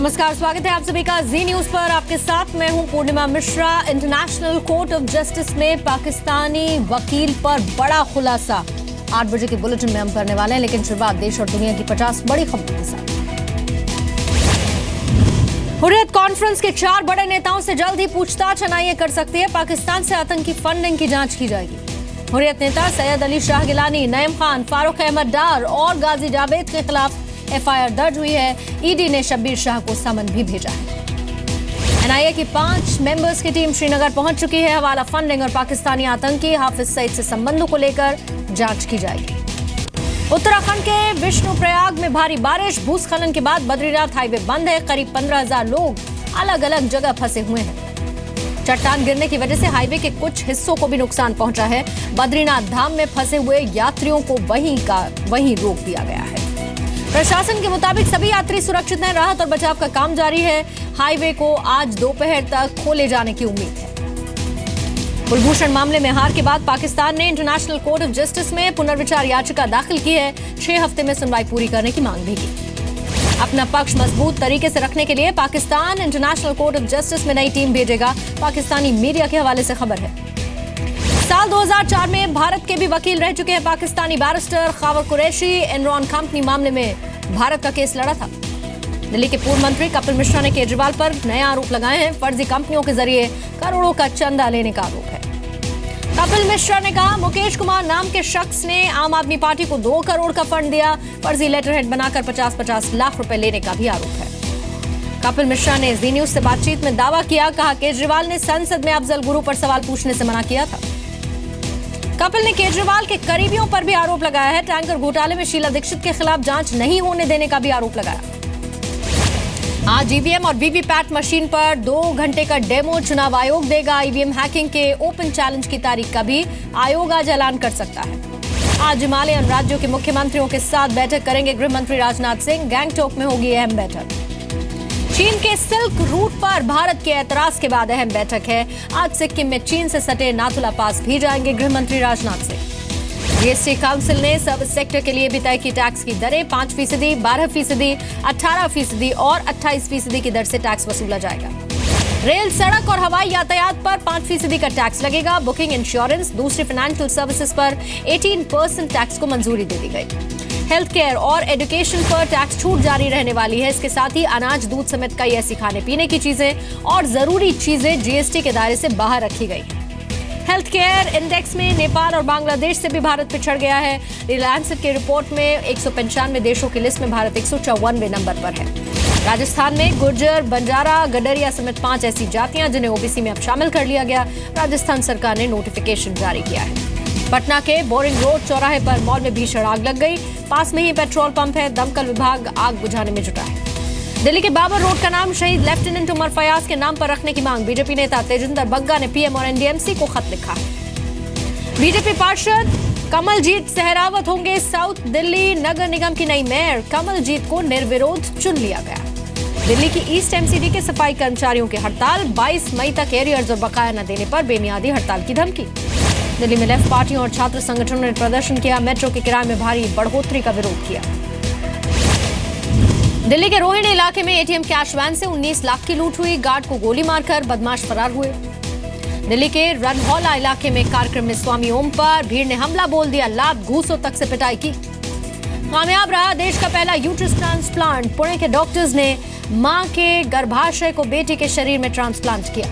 नमस्कार, स्वागत है आप सभी का जी न्यूज पर। आपके साथ मैं हूं Purnima Mishra. International court of justice में पाकिस्तानी वकील पर बड़ा खुलासा 8 बजे के बुलेटिन में हम करने वाले हैं, लेकिन शुरुआत देश और दुनिया की 50 बड़ी खबरों के साथ। हुर्रियत कॉन्फ्रेंस के 4 बड़े नेताओं से जल्द ही पूछताछ एनआईए कर सकती है। पाकिस्तान से आतंकी फंडिंग की जांच की जाएगी। हुर्रियत नेता सैयद अली शाह गिलानी, नईम खान, फारूक अहमद डार और गाजी जावेद के खिलाफ एफआईआर दर्ज हुई है। ईडी ने शब्बीर शाह को समन भी भेजा है। एनआईए की 5 मेंबर्स की टीम श्रीनगर पहुंच चुकी है। हवाला फंडिंग और पाकिस्तानी आतंकी हाफिज सईद से संबंधों को लेकर जांच की जाएगी। उत्तराखंड के विष्णुप्रयाग में भारी बारिश, भूस्खलन के बाद बद्रीनाथ हाईवे बंद है। करीब 15,000 लोग अलग अलग जगह फंसे हुए हैं। चट्टान गिरने की वजह से हाईवे के कुछ हिस्सों को भी नुकसान पहुंचा है। बद्रीनाथ धाम में फंसे हुए यात्रियों को वहीं रोक दिया गया है। प्रशासन के मुताबिक सभी यात्री सुरक्षित हैं। राहत और बचाव का काम जारी है। हाईवे को आज दोपहर तक खोले जाने की उम्मीद है। कुलभूषण मामले में हार के बाद पाकिस्तान ने इंटरनेशनल कोर्ट ऑफ जस्टिस में पुनर्विचार याचिका दाखिल की है। 6 हफ्ते में सुनवाई पूरी करने की मांग भी की। अपना पक्ष मजबूत तरीके से रखने के लिए Pakistan international court of justice में नई टीम भेजेगा। पाकिस्तानी मीडिया के हवाले से खबर है। साल 2004 में भारत के भी वकील रह चुके हैं Pakistani barrister Khawar Qureshi. Enron company मामले में भारत का केस लड़ा था। दिल्ली के पूर्व मंत्री कपिल मिश्रा ने केजरीवाल पर नए आरोप लगाए हैं। फर्जी कंपनियों के जरिए करोड़ों का चंदा लेने का आरोप है। कपिल मिश्रा ने कहा, मुकेश कुमार नाम के शख्स ने आम आदमी पार्टी को 2 करोड़ का फंड दिया। फर्जी लेटरहेड बनाकर 50-50 लाख रुपए लेने का भी आरोप है। कपिल मिश्रा ने जी न्यूज से बातचीत में दावा किया, कहा केजरीवाल ने संसद में अफजल गुरु पर सवाल पूछने से मना किया था। कपिल ने केजरीवाल के करीबियों पर भी आरोप लगाया है। टैंकर घोटाले में शीला दीक्षित के खिलाफ जांच नहीं होने देने का भी आरोप लगाया। आज ईवीएम और वीवीपैट मशीन पर 2 घंटे का डेमो चुनाव आयोग देगा। ईवीएम हैकिंग के ओपन चैलेंज की तारीख का भी आयोग आज ऐलान कर सकता है। आज हिमालयन राज्यों के मुख्यमंत्रियों के साथ बैठक करेंगे गृह मंत्री राजनाथ सिंह। गैंगटॉक में होगी अहम बैठक। चीन के सिल्क रूट पर भारत के ऐतराज के बाद अहम बैठक है। आज सिक्किम में चीन से सटे नाथुला पास भी जाएंगे गृह मंत्री राजनाथ सिंह। जीएसटी काउंसिल ने सर्विस सेक्टर के लिए भी तय की टैक्स की दरें। 5%, 12%, 18% और 28% की दर से टैक्स वसूला जाएगा। रेल, सड़क और हवाई यातायात पर 5% का टैक्स लगेगा। बुकिंग, इंश्योरेंस, दूसरी फाइनेंशियल सर्विसेज पर 18% टैक्स को मंजूरी दे दी गई। हेल्थ केयर और एजुकेशन पर टैक्स छूट जारी रहने वाली है। इसके साथ ही अनाज, दूध समेत कई ऐसी खाने पीने की चीजें और जरूरी चीजें जीएसटी के दायरे से बाहर रखी गई। हेल्थ केयर इंडेक्स में नेपाल और बांग्लादेश से भी भारत पिछड़ गया है। रिलायंस की रिपोर्ट में 195 देशों की लिस्ट में भारत 154वें नंबर पर है। राजस्थान में गुर्जर, बंजारा, गडरिया समेत 5 ऐसी जातियां जिन्हें ओबीसी में अब शामिल कर लिया गया। राजस्थान सरकार ने नोटिफिकेशन जारी किया है। पटना के बोरिंग रोड चौराहे पर मॉल में भीषण आग लग गई। पास में ही पेट्रोल पंप है। दमकल विभाग आग बुझाने में जुटा है। दिल्ली के बाबर रोड का नाम शहीद लेफ्टिनेंट उमर फयाज के नाम पर रखने की मांग। बीजेपी नेता तेजिंदर बग्गा ने पीएम और एनडीएमसी को खत लिखा है। बीजेपी पार्षद कमलजीत सहरावत होंगे साउथ दिल्ली नगर निगम की नई मेयर। कमलजीत को निर्विरोध चुन लिया गया। दिल्ली की ईस्ट एमसीडी के सफाई कर्मचारियों की हड़ताल। 22 मई तक एरियर्स और बकाया न देने पर बेमियादी हड़ताल की धमकी। दिल्ली में लेफ्ट पार्टियों और छात्र संगठनों ने प्रदर्शन किया। मेट्रो के किराए में भारी बढ़ोतरी का विरोध किया। दिल्ली के रोहिणी इलाके में एटीएम कैश वैन से 19 लाख की लूट हुई। गार्ड को गोली मारकर बदमाश फरार हुए। दिल्ली के रनहौला इलाके में कार्यक्रम में स्वामी ओम पर भीड़ ने हमला बोल दिया। लात घूसों तक से पिटाई की। कामयाब रहा देश का पहला यूट्रस ट्रांसप्लांट। पुणे के डॉक्टर्स ने मां के गर्भाशय को बेटी के शरीर में ट्रांसप्लांट किया।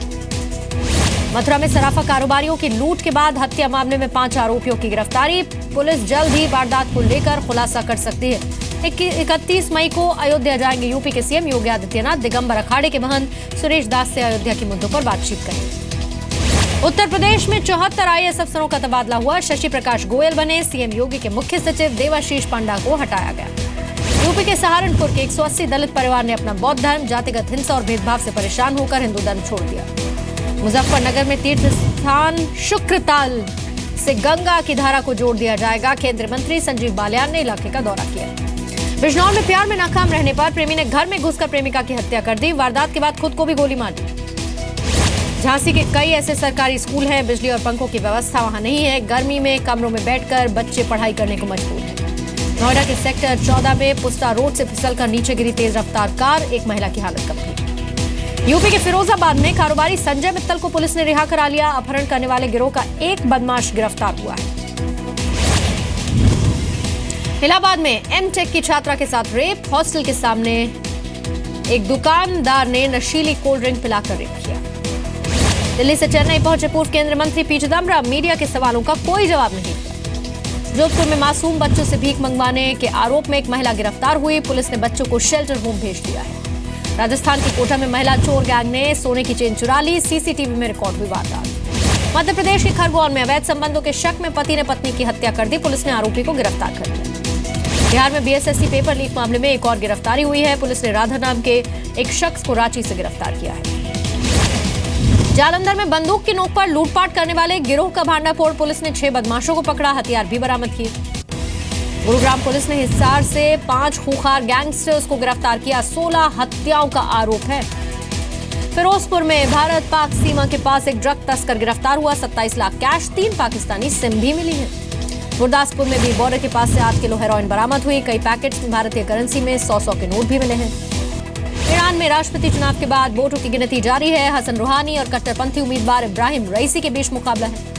मथुरा में सराफा कारोबारियों की लूट के बाद हत्या मामले में 5 आरोपियों की गिरफ्तारी। पुलिस जल्द ही वारदात को लेकर खुलासा कर सकती है। 31 मई को अयोध्या जाएंगे यूपी के सीएम योगी आदित्यनाथ। दिगंबर अखाड़े के महंत सुरेश दास से अयोध्या के मुद्दों पर बातचीत करेंगे। उत्तर प्रदेश में 74 आईएएस अफसरों का तबादला हुआ। शशि प्रकाश गोयल बने सीएम योगी के मुख्य सचिव। देवाशीष पांडा को हटाया गया। यूपी के सहारनपुर के 180 दलित परिवार ने अपना बौद्ध धर्म, जातिगत हिंसा और भेदभाव से परेशान होकर हिंदू धर्म छोड़ दिया। मुजफ्फरनगर में तीर्थ स्थान शुक्रताल से गंगा की धारा को जोड़ दिया जाएगा। केंद्रीय मंत्री संजीव बालियान ने इलाके का दौरा किया। बिजनौर में प्यार में नाकाम रहने पर प्रेमी ने घर में घुसकर प्रेमिका की हत्या कर दी। वारदात के बाद खुद को भी गोली मार दी। झांसी के कई ऐसे सरकारी स्कूल हैं, बिजली और पंखों की व्यवस्था वहां नहीं है। गर्मी में कमरों में बैठकर बच्चे पढ़ाई करने को मजबूर हैं। नोएडा के सेक्टर 14 में पुस्ता रोड से फिसलकर नीचे गिरी तेज रफ्तार कार, एक महिला की हालत गंभीर। यूपी के फिरोजाबाद में कारोबारी संजय मित्तल को पुलिस ने रिहा करा लिया। अपहरण करने वाले गिरोह का एक बदमाश गिरफ्तार हुआ है। इलाहाबाद में एमटेक की छात्रा के साथ रेप, हॉस्टल के सामने एक दुकानदार ने नशीली कोल्ड ड्रिंक पिलाकर रेप किया। दिल्ली से चेन्नई पहुंचे पूर्व केंद्रीय मंत्री पी चिदम्बरम, मीडिया के सवालों का कोई जवाब नहीं दिया। जोधपुर में मासूम बच्चों से भीख मंगवाने के आरोप में एक महिला गिरफ्तार हुई, पुलिस ने बच्चों को शेल्टर होम भेज दिया है। राजस्थान के कोटा में महिला चोर गैंग ने सोने की चेन चुरा ली, सीसीटीवी में रिकॉर्ड हुई वारदात। मध्य प्रदेश के खरगोन में अवैध संबंधों के शक में पति ने पत्नी की हत्या कर दी, पुलिस ने आरोपी को गिरफ्तार कर लिया। बिहार में बीएसएससी पेपर लीक मामले में एक और गिरफ्तारी हुई है, पुलिस ने राधा नाम के एक शख्स को रांची से गिरफ्तार किया है। जालंधर में बंदूक की नोक पर लूटपाट करने वाले गिरोह का भांडाफोड़, पुलिस ने 6 बदमाशों को पकड़ा, हथियार भी बरामद किए। गुरुग्राम पुलिस ने हिसार से 5 खूंखार गैंगस्टर्स को गिरफ्तार किया, 16 हत्याओं का आरोप है। फिरोजपुर में भारत पाक सीमा के पास एक ड्रग तस्कर गिरफ्तार हुआ, 27 लाख कैश, 3 पाकिस्तानी सिम भी मिली है। गुरदासपुर में भी बॉर्डर के पास से 8 किलो हेरोइन बरामद हुई, कई पैकेट्स में भारतीय करेंसी में 100 के नोट भी मिले हैं। ईरान में राष्ट्रपति चुनाव के बाद वोटों की गिनती जारी है, हसन रूहानी और कट्टरपंथी उम्मीदवार इब्राहिम रईसी के बीच मुकाबला है।